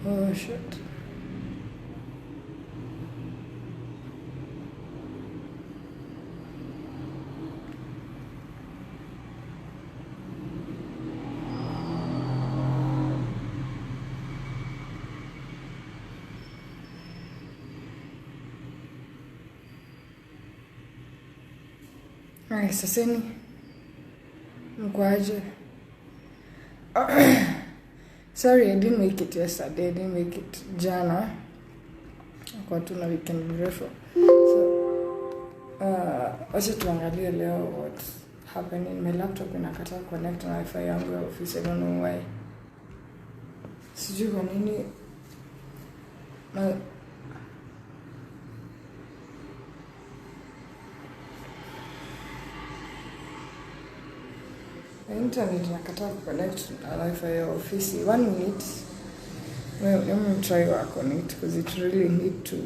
Oh shit. Ay, saseni. Mkwaje. Sorry, I didn't make it yesterday. I didn't make it jana. Kwa tuna weekend mrefu. So, wacha tuangalie leo what's happening. My laptop inakataa connect na wifi yangu ya office. I don't know why. Sijui kwa nini. Internet inakataa connect na wifi ya office. 1 minute. Well, let me try work on it because it really need to.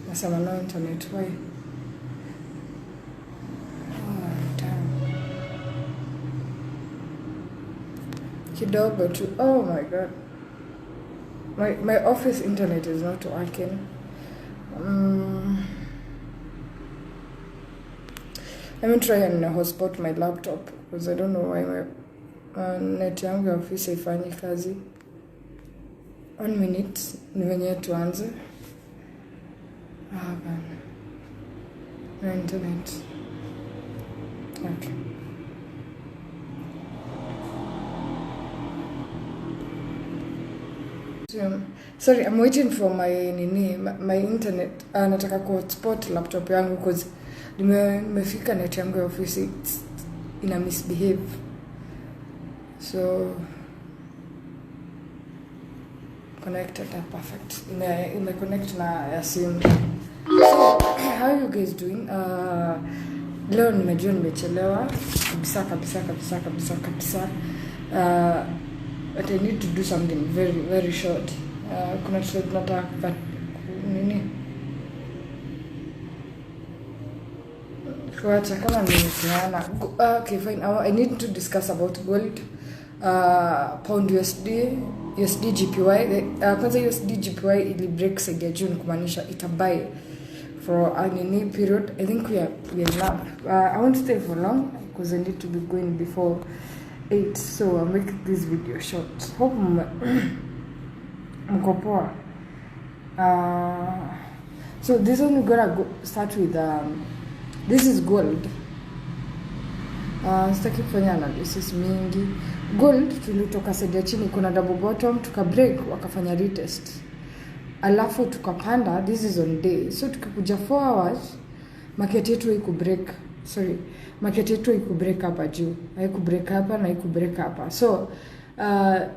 Nasema no internet. Why? Kidogo tu. Oh my god. My office internet is not working. Let me try and hotspot my laptop because I don't know why my net yangu ya office haifanyi kazi. 1 minute ni venye tuanze. Bana. No internet. Okay. Sorry, I'm waiting for my internet. Nataka ku hotspot laptop yangu because nimefika net yangu ya office ina misbehave. So connected and perfect. Ime connect na ya simu. So how are you guys doing? Leo nimejua nimechelewa kabisa. But I need to do something very very short. Kuna trade nataka nini? Kuacha kama nimeana. Okay, fine. I need to discuss about gold, pound USD GPY. Kwanza USD GPY ili break side ya June kumaanisha itabuy for a period. I think we are now. I won't stay for long because I need to be going before 8, so I'll make this video short. Hope mko poa. So this one we're gonna start with this is gold. Sitaki kufanya analysis mingi. Gold tulitoka side ya chini, kuna double bottom, tuka break wakafanya retest. Alafu tukapanda. This is on day. So tukikuja 4 hours market yetu iku break hapa juu. Haiku break hapa na haiku break hapa. So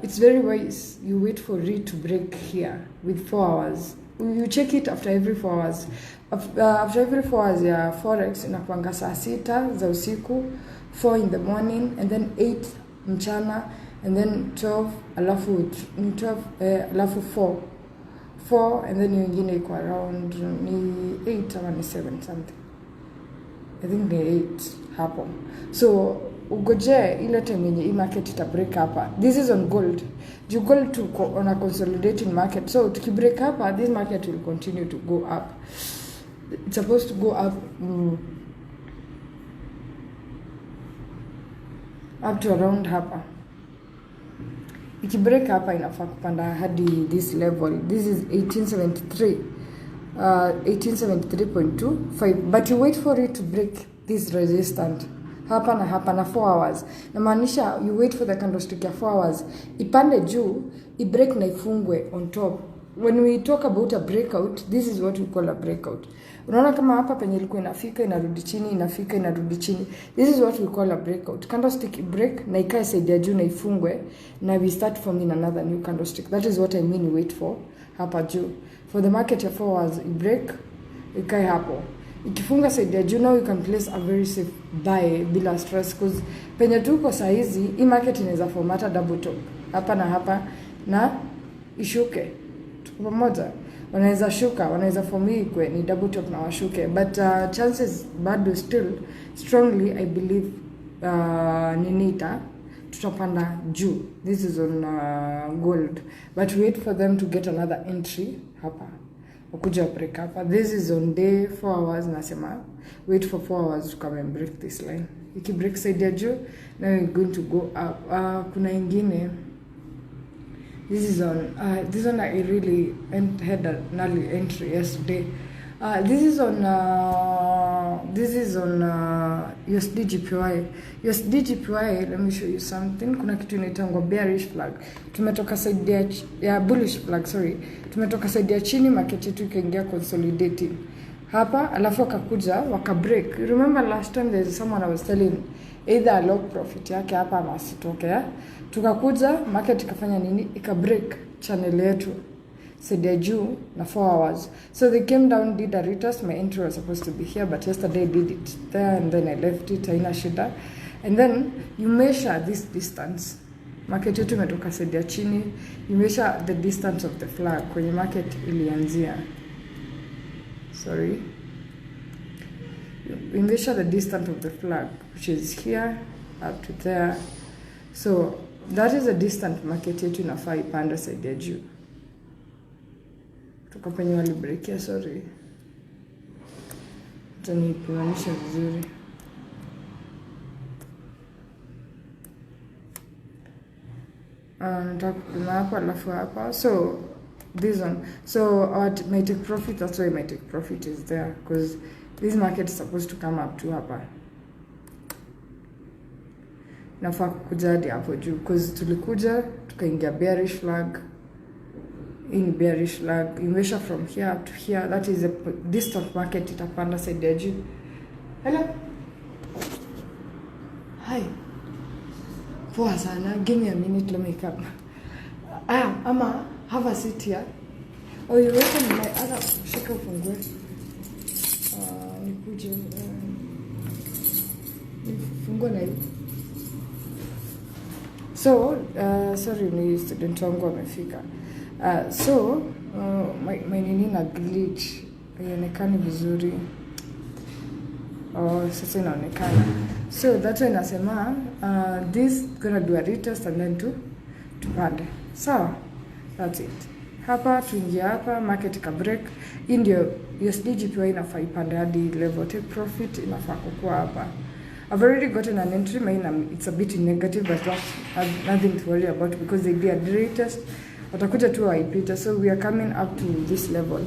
it's very wise you wait for it to break here with 4 hours. You check it after every 4 hours. After every 4 hours ya FOREX inakuanga saa 6 za usiku, 4 in the morning, and then 8 mchana, and then 12, alafu 4, and then nyingine iko around ni 8 ama ni 7 something. I think ni 8 hapo. So ugoje ile time yenye market ita break hapa. This is on gold. You gold to on a consolidating market. So to break hapa, this market will continue to go up. It's supposed to go up up to around hapa. Break hapa inafaa kupanda hadi this level. This is 1873. 1873.25, but you wait for it to break this resistance hapa na 4 hours. Na maanisha you wait for the candlestick ya 4 hours ipande juu, break na ifungwe on top. When we talk about a breakout, this is what we call a breakout. Unaona kama hapa penye ilikuwa inafika inarudi chini, inafika inarudi chini. This is what we call a breakout. Candlestick break na ikae side ya juu na ifungwe, na we start forming another new candlestick. That is what I mean wait for hapa juu. For the market ya 4 hours break ikae hapo. Ikifunga side ya juu, now you can place a very safe buy bila stress because penye tuko saa hizi hii market inaweza formata double top hapa na ishuke. Tuko pamoja. Wanaweza shuka, wanaweza form kwa ni double top na washuke, but chances bado still strongly I believe tutapanda juu. This is on gold, but wait for them to get another entry hapa, ukuja break hapa. This is on day 4 hours, nasema wait for 4 hours to come and break this line. Iki break side ya juu, now we're going to go up. Kuna ingine, this is on this one I really had a early entry yesterday. This is on USD GPY. USD GPY, let me show you something. Kuna kitu inaitangwa bearish flag. Tumetoka side ya bullish flag, sorry. Tumetoka side ya chini, market yetu ikaingia consolidating hapa, alafu akakuja waka break. Remember last time there's someone I was telling either a low profit yake hapa ama asitoke. Tukakuja market ikafanya nini? Ika break channel yetu side juu na 4 hours. So they came down, did a retest. My entry was supposed to be here, but yesterday I did it there and then I left it, haina shida. And then you measure this distance. Market yetu imetoka side ya chini. You measure the distance of the flag kwenye market ilianzia. Sorry. You measure the distance of the flag, which is here up to there. So that is the distance market yetu inafaa ipanda side ya juu. Tuka penye wali break ya, sorry. Tani pimanisha vizuri. Nitakupima hapa alafu hapa. So this one. So my take profit, that's why my take profit is there, because this market is supposed to come up to hapa. Nafaa kukuja hadi hapo juu, because tulikuja tukaingia bearish flag. In bearish flag, you measure from here up to here. That is this stock market itapanda side ya juu. Hello. Hi. Poa sana. Give me a minute, let me come. Ama have a seat here. Oh, you welcome my other shika fungue. Nikuje. Fungue na hii. So, sorry, ni student wangu amefika. So my nini na glitch haionekani vizuri. Sasa inaonekana. So that's why nasema this gonna do a retest and then tupande. So that's it. Hapa tuingia hapa, market ka break. Hii ndio USD GPY inafaa ipande hadi level, take profit inafaa kukua hapa. I've already gotten an entry. It's a bit negative, but that's nothing to worry about because they did a retest. Watakuja tu waipita. So we are coming up to this level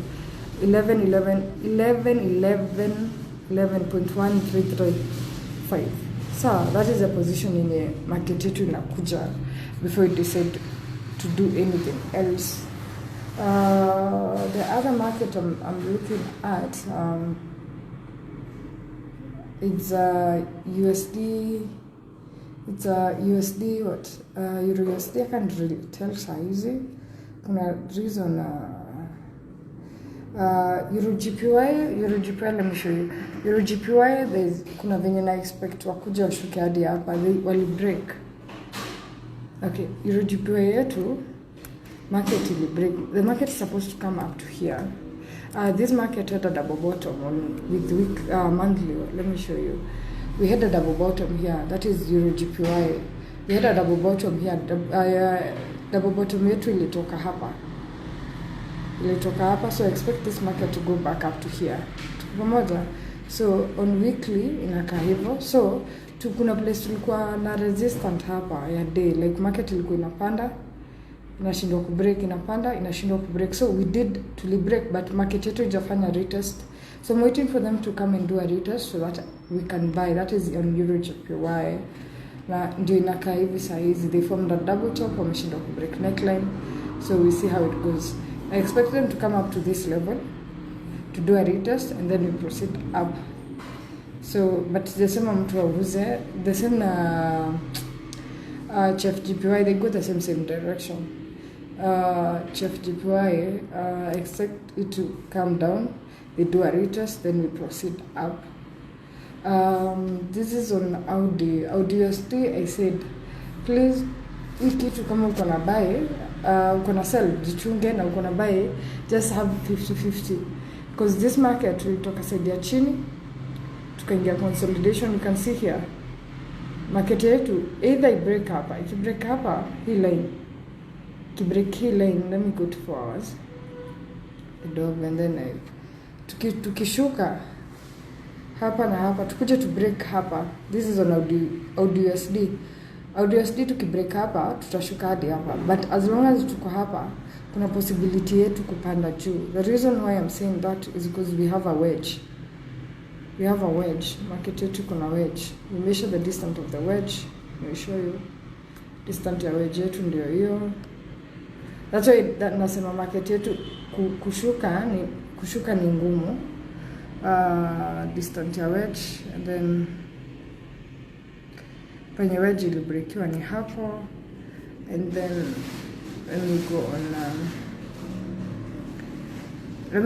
11.1335. So that is a position in a market yetu inakuja before you decide to do anything else. The other market I'm looking at, it's USD. It's USD what? Euro USD. I can't really tell size. Kuna reason. Euro GPY. Let me show you. Euro GPY. Kuna venye na expect wakuja washuke hadi hapa. Wali break. Okay. Euro GPY yetu market will break. The market is supposed to come up to here. This market had a double bottom with week monthly. Let me show you. We had a double bottom here. That is Euro GPY. We had a double bottom here. Double bottom yetu ilitoka hapa. So I expect this market to go back up to here. Pamoja. So on weekly inakaa hivyo. So kuna place tulikuwa na resistant hapa ya day. Like market ilikuwa inapanda, inashindwa kubreak, inapanda, inashindwa kubreak. So we did break, but market yetu haijafanya retest. So I'm waiting for them to come and do a retest so that we can buy. That is on Euro GPY. Na ndio inakaa hivi saa hizi. They formed a double top, wameshindwa kubreak neckline. So we see how it goes. I expect them to come up to this level to do a retest and then we proceed up. So, but the same mtu wauze, the same Chef GPY, they go the same direction. Chef GPY, I expect it to come down. They do a retest, then we proceed up. This is on Audi USD. I said, please, hii kitu kama uko na buy, uko na sell, jichunge, na uko na buy, just have 50-50. Because this market will toka side ya chini, tukaingia consolidation. You can see here, market yetu either break hapa, break hapa hii line, break hii line, let me go to 4 hours kidogo, and then tukishuka hapa na hapa, tukuje to break hapa. This is on AUD USD. Tukibreak hapa tutashuka hadi hapa, but as long as tuko hapa kuna possibility yetu kupanda juu. The reason why I'm saying that is because we have a wedge. Market yetu kuna wedge. We measure the distance of the wedge. Let me show you. Distance ya wedge yetu ndio hiyo. That's why nasema market yetu kushuka ni ngumu. Distance ya wedge, and then penye wedge ilibreakiwa ni hapo, and then let me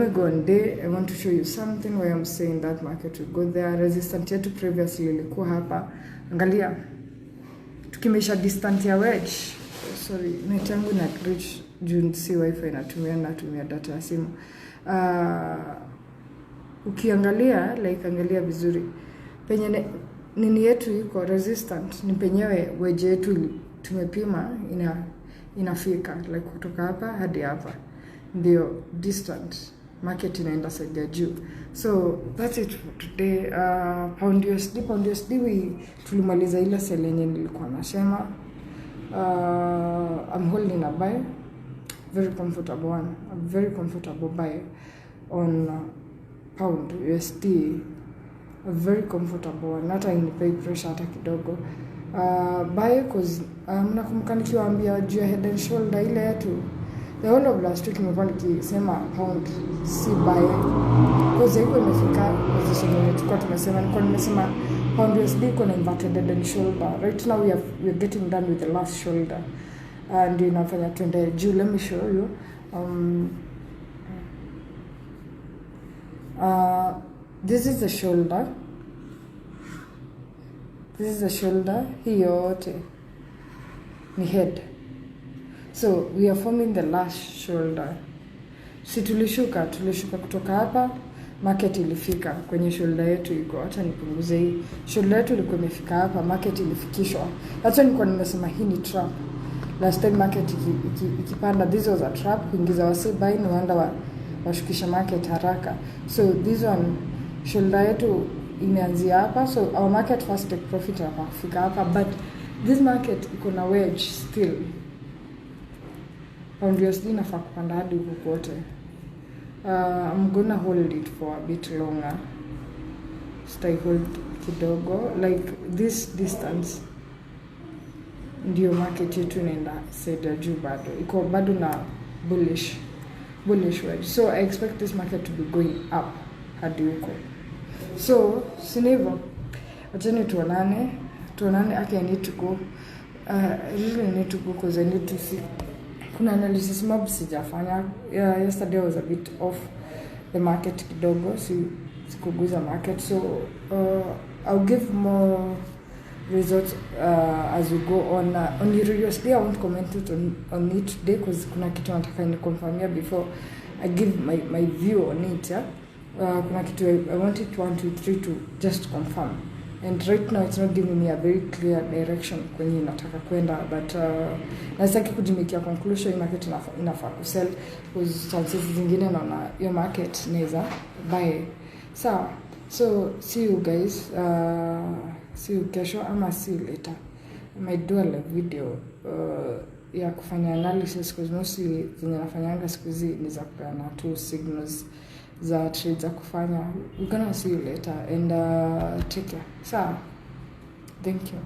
go on day. I want to show you something where I'm saying that market will go there. Resistance yetu previously ilikuwa hapa. Angalia, tukimesha distance ya wedge, sorry, net yangu na glitch juu si wifi natumia data ya simu. Ukiangalia, like angalia vizuri, penye nini yetu iko resistant ni penyewe wedge yetu tumepima inafika, like kutoka hapa hadi hapa ndio distant market inaenda side ya juu. So that's it for today. Pound USD tulimaliza ile sell yenye nilikuwa nasema. I'm holding a buy, very comfortable one, a very comfortable buy on pound USD, a very comfortable one, hata inipay pressure hata kidogo. Buy cause mnakumbuka nikiwaambia juu ya head and shoulder ile yetu, the whole of last week nimekuwa nikisema pound si buy cause iko imefika position yetu kwa nimesema pound USD iko na inverted head and shoulder. Right now we are getting done with the last shoulder and inafanya twende juu. Let me show you. This is the shoulder. Hii yote ni head. So we are forming the last shoulder. Si tulishuka kutoka hapa, market ilifika kwenye shoulder yetu iko. Acha nipunguze hii. Shoulder yetu ilikuwa imefika hapa, market ilifikishwa. Acha nilikuwa nimesema hii ni trap. Last time market ikipanda, this was a trap, kuingiza wasi buy ni wanda washukisha market haraka. So this one shoulder yetu imeanzia hapa, so our market first take profit hapa kufika hapa, but this market iko na wedge still. Pound USD inafaa kupanda hadi huko kote. I'm gonna hold it for a bit longer. Stay hold kidogo, like this distance ndio market yetu inaenda side juu, bado iko bado na bullish wedge. So I expect this market to be going up hadi huko. So sinivo, acheni tuonane. I need to go. I really need to go because I need to see. Kuna analysis mob sijafanya. Yesterday was a bit off the market kidogo, sikuguza market. So I'll give more results as we go on. On USD I won't comment it on it today because kuna kitu nataka ni confirmia before I give my view on it. Kuna kitu I want it 1 2 3 to just confirm, and right now it's not giving me a very clear direction kwenye nataka kwenda, but nasaki kujimikia conclusion market inafaa kusell because chances zingine naona your market inaweza buy. So see you guys, see you kesho ama see you later. I might do a live video ya kufanya analysis because mostly zenye nafanyanga siku hizi ni za kupeana tu signals za trades za kufanya. We're gonna see you later and take care. Thank you.